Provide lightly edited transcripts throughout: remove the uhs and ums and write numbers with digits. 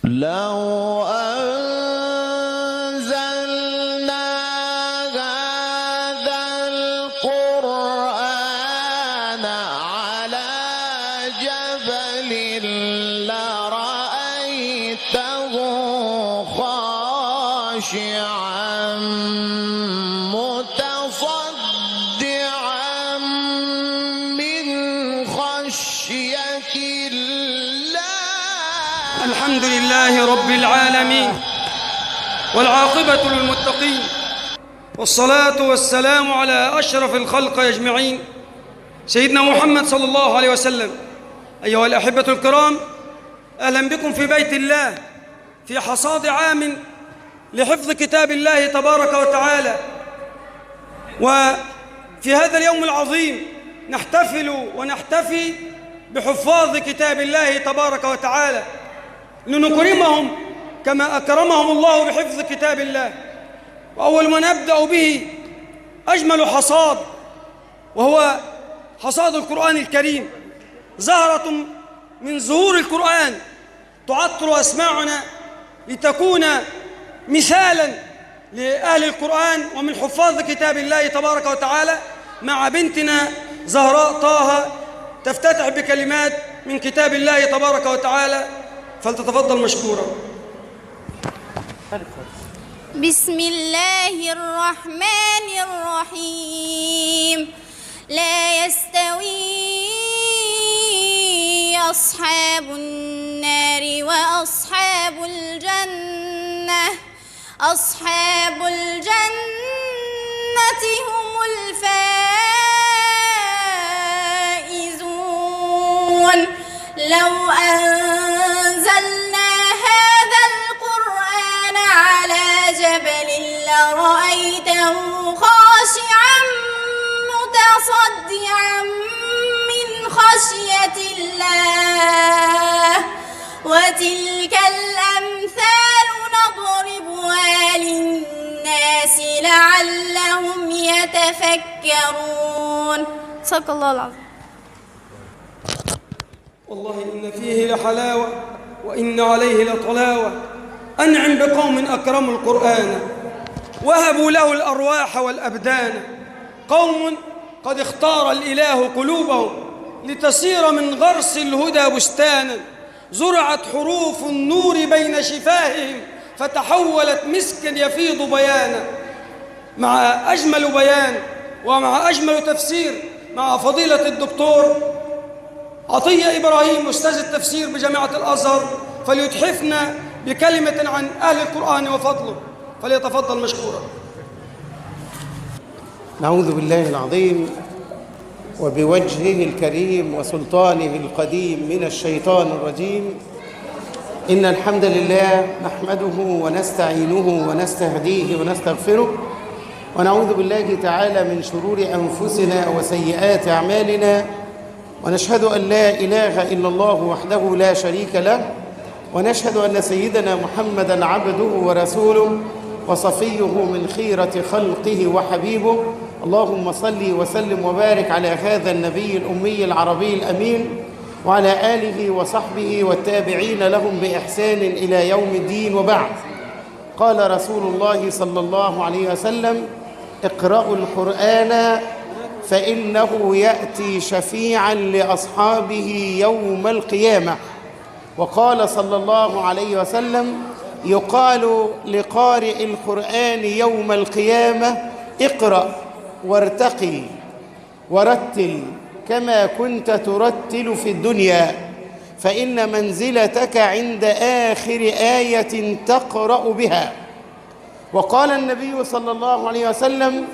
لو أنزلنا هذا القرآن على جبل لرأيته خاشعا متصدعا من خشية الله. الحمد لله رب العالمين، والعاقبة للمتقين، والصلاة والسلام على أشرف الخلق أجمعين سيدنا محمد صلى الله عليه وسلم. أيها الأحبة الكرام، أهلا بكم في بيت الله في حصاد عام لحفظ كتاب الله تبارك وتعالى. وفي هذا اليوم العظيم نحتفل ونحتفي بحفاظ كتاب الله تبارك وتعالى لنكرمهم كما أكرمهم الله بحفظ كتاب الله. وأول ما نبدأ به أجمل حصاد، وهو حصاد القرآن الكريم، زهرة من زهور القرآن تعطر أسماعنا لتكون مثالا لأهل القرآن ومن حفاظ كتاب الله تبارك وتعالى، مع بنتنا زهراء طه تفتتح بكلمات من كتاب الله تبارك وتعالى، فلتتفضل مشكورا. بسم الله الرحمن الرحيم. لا يستوي أصحاب النار وأصحاب الجنة. أصحاب الجنة هم الفائزون. لو أنزلنا هذا القرآن على جبل لرأيته خاشعا متصدعا من خشية الله. وتلك الأمثال نضربها للناس لعلهم يتفكرون. صدق الله العظيم. والله إن فيه لحلاوة وإن عليه لطلاوة. أنعم بقوم أكرموا القرآن وهبوا له الأرواح والأبدان. قوم قد اختار الإله قلوبهم لتصير من غرس الهدى بستانا. زرعت حروف النور بين شفاههم فتحولت مسكا يفيض بيانا. مع أجمل بيان ومع أجمل تفسير مع فضيلة الدكتور عطية إبراهيم أستاذ التفسير بجامعة الأزهر، فليتحفنا بكلمة عن أهل القرآن وفضله، فليتفضل مشكورا. نعوذ بالله العظيم وبوجهه الكريم وسلطانه القديم من الشيطان الرجيم. إن الحمد لله نحمده ونستعينه ونستهديه ونستغفره، ونعوذ بالله تعالى من شرور أنفسنا وسيئات أعمالنا، ونشهد أن لا إله إلا الله وحده لا شريك له، ونشهد أن سيدنا محمدًا عبده ورسوله وصفيه من خيرة خلقه وحبيبه. اللهم صل وسلم وبارك على هذا النبي الأمي العربي الأمين وعلى آله وصحبه والتابعين لهم بإحسان إلى يوم الدين. وبعد، قال رسول الله صلى الله عليه وسلم: اقرأوا القرآن فإنه يأتي شفيعا لأصحابه يوم القيامة. وقال صلى الله عليه وسلم: يقال لقارئ القرآن يوم القيامة: اقرأ وارتقي ورتل كما كنت ترتل في الدنيا، فإن منزلتك عند آخر آية تقرأ بها. وقال النبي صلى الله عليه وسلم: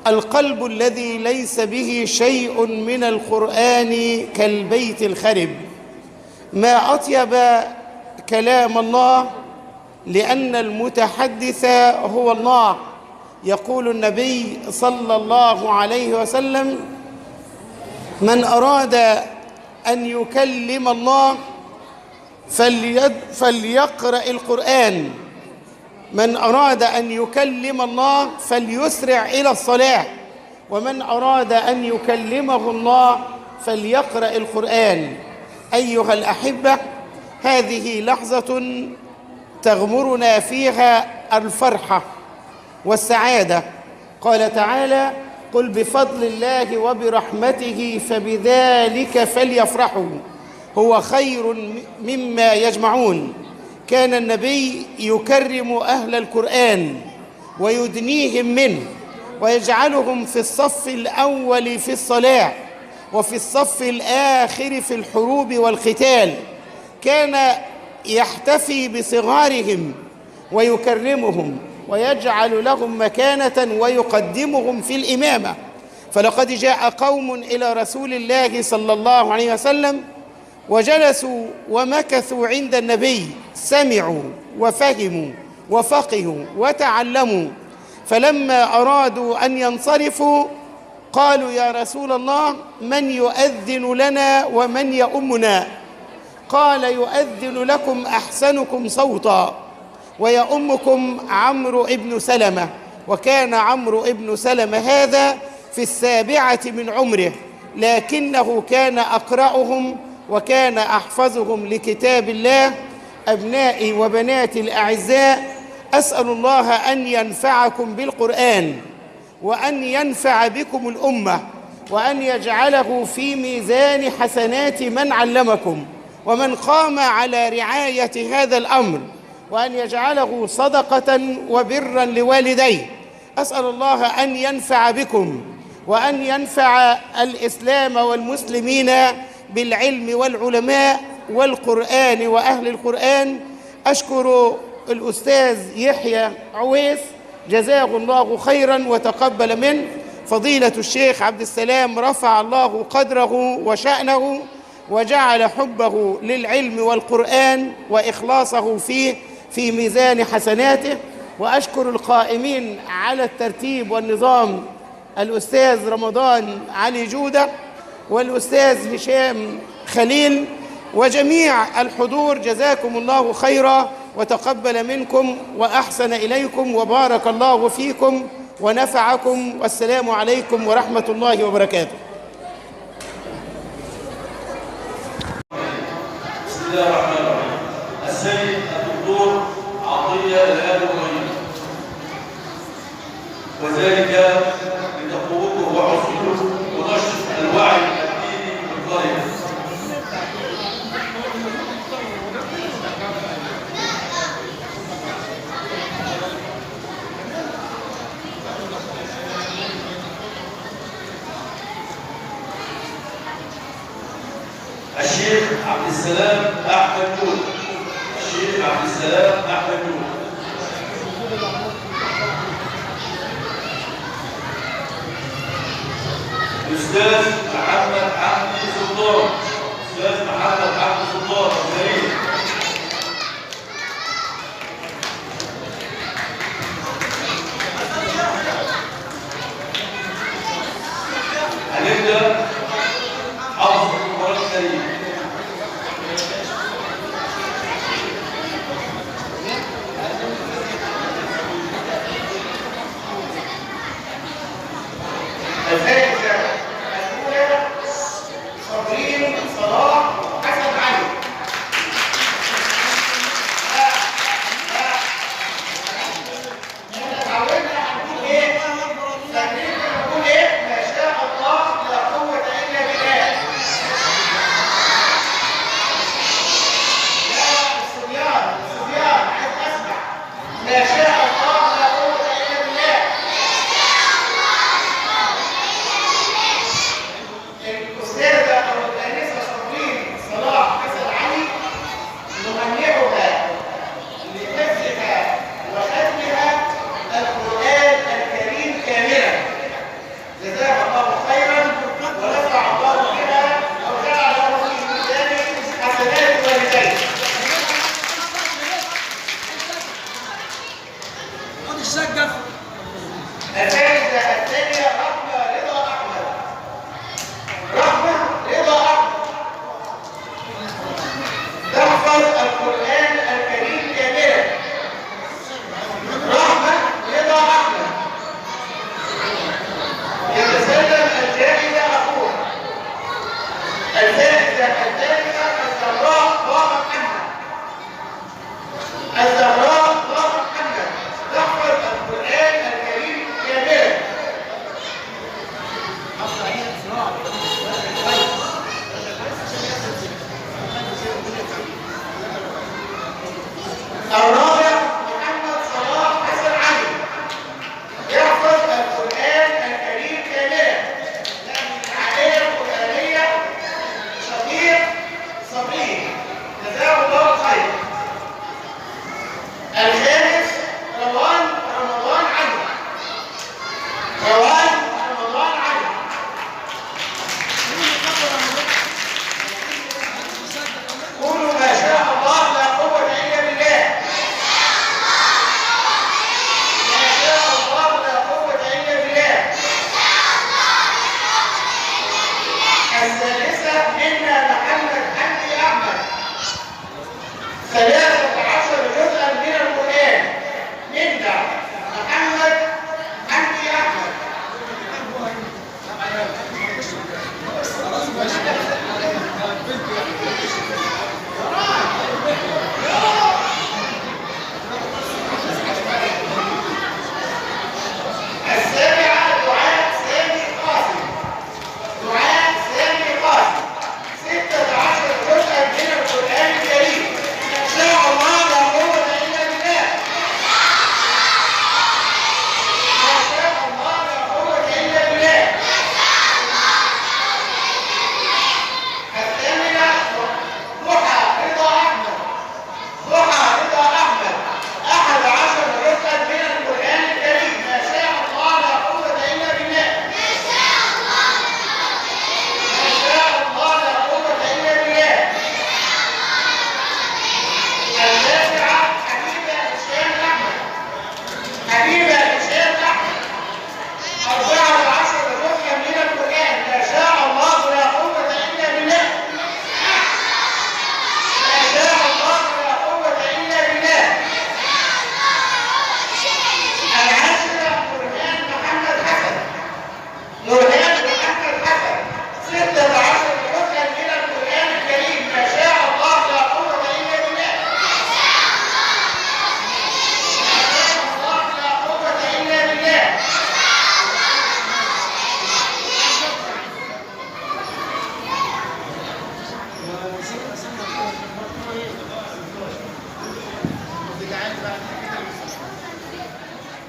القلب الذي ليس به شيء من القرآن كالبيت الخرب. ما أطيب كلام الله، لأن المتحدث هو الله. يقول النبي صلى الله عليه وسلم: من أراد أن يكلم الله فليقرأ القرآن. من أراد أن يكلم الله فليسرع إلى الصلاة. ومن أراد أن يكلمه الله فليقرأ القرآن. أيها الأحبة، هذه لحظة تغمرنا فيها الفرحة والسعادة. قال تعالى: قل بفضل الله وبرحمته فبذلك فليفرحوا هو خير مما يجمعون. كان النبي يكرم أهل القرآن ويدنيهم منه ويجعلهم في الصف الأول في الصلاة وفي الصف الآخر في الحروب والقتال. كان يحتفي بصغارهم ويكرمهم ويجعل لهم مكانة ويقدمهم في الإمامة. فلقد جاء قوم إلى رسول الله صلى الله عليه وسلم وجلسوا ومكثوا عند النبي، سمعوا وفهموا وفقهوا وتعلموا، فلما أرادوا أن ينصرفوا قالوا: يا رسول الله، من يؤذن لنا ومن يؤمنا؟ قال: يؤذن لكم أحسنكم صوتا ويؤمكم عمرو ابن سلمة. وكان عمرو ابن سلمة هذا في 7 من عمره، لكنه كان أقرأهم وكان أحفظهم لكتاب الله. أبنائي وبناتي الأعزاء، أسأل الله أن ينفعكم بالقرآن وأن ينفع بكم الأمة وأن يجعله في ميزان حسنات من علمكم ومن قام على رعاية هذا الأمر، وأن يجعله صدقة وبرا لوالديه. أسأل الله أن ينفع بكم وأن ينفع الإسلام والمسلمين بالعلم والعلماء والقرآن وأهل القرآن. أشكر الأستاذ يحيى عويس، جزاه الله خيرا وتقبل منه. فضيلة الشيخ عبد السلام رفع الله قدره وشأنه وجعل حبه للعلم والقرآن وإخلاصه فيه في ميزان حسناته. وأشكر القائمين على الترتيب والنظام، الأستاذ رمضان علي جودة والأستاذ هشام خليل وجميع الحضور. جزاكم الله خيرا وتقبل منكم وأحسن إليكم وبارك الله فيكم ونفعكم، والسلام عليكم ورحمة الله وبركاته. بسم الله الرحمن الرحيم. السيد الدكتور عطية الآلوية، وذلك لتقوته وحفظه ونشر الوعي الديني بالقرية. الشيخ عبد السلام أحمد نور. الشيخ عبد السلام أحمد نور. الأستاذ محمد حمدي سلطان. الأستاذ محمد حمدي سلطان الزميل. هنبدأ حفظ القرآن الكريم. الفائزة الأولى صابرين صلاح حسن علي. احنا اتعودنا هنقول ايه؟ فاكرين بنقول ايه؟ ما شاء الله لا قوة إلا بالله. لا الصبيان عايز أسمع. ما شاء الله لا قوة إلا بالله. الأستاذة أو الآنسة صابرين صلاح حسن علي نهنئها لحفظها وختمها القرآن الكريم كاملا. جزاها الله خيرا ونفع الله بها وجعله في ميزان حسنات والديه. الفائزة الثانية رحمة رضا أحمد. رحمة رضا أحمد تحفظ القرآن الكريم كاملا. رحمة رضا أحمد يتسلم الجائزة أخوها. الفائزة الثالثة الزهراء طه محمد. الزهراء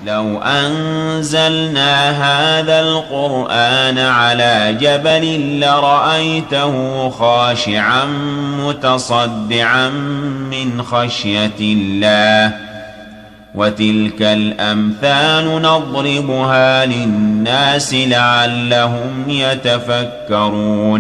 لو أنزلنا هذا القرآن على جبل لرأيته خاشعا متصدعا من خشية الله وتلك الأمثال نضربها للناس لعلهم يتفكرون